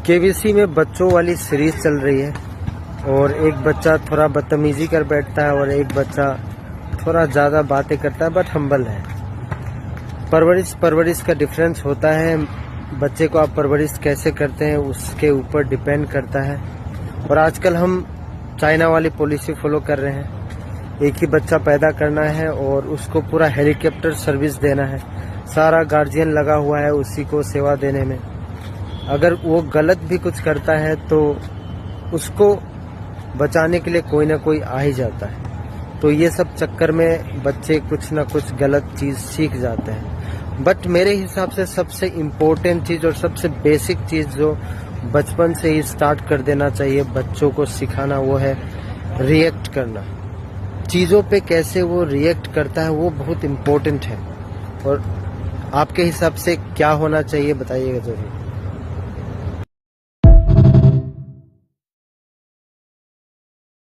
KBC में बच्चों वाली सीरीज चल रही है और एक बच्चा थोड़ा बदतमीजी कर बैठता है और एक बच्चा थोड़ा ज़्यादा बातें करता है बट हम्बल है। परवरिश का डिफरेंस होता है। बच्चे को आप परवरिश कैसे करते हैं उसके ऊपर डिपेंड करता है। और आजकल हम चाइना वाली पॉलिसी फॉलो कर रहे हैं। एक ही बच्चा पैदा करना है और उसको पूरा हेलीकॉप्टर सर्विस देना है। सारा गार्जियन लगा हुआ है उसी को सेवा देने में। अगर वो गलत भी कुछ करता है तो उसको बचाने के लिए कोई ना कोई आ ही जाता है। तो ये सब चक्कर में बच्चे कुछ ना कुछ गलत चीज़ सीख जाते हैं। बट मेरे हिसाब से सबसे इम्पोर्टेंट चीज़ और सबसे बेसिक चीज़ जो बचपन से ही स्टार्ट कर देना चाहिए बच्चों को सिखाना, वो है रिएक्ट करना। चीज़ों पे कैसे वो रिएक्ट करता है वो बहुत इम्पोर्टेंट है। और आपके हिसाब से क्या होना चाहिए बताइएगा ज़रूर।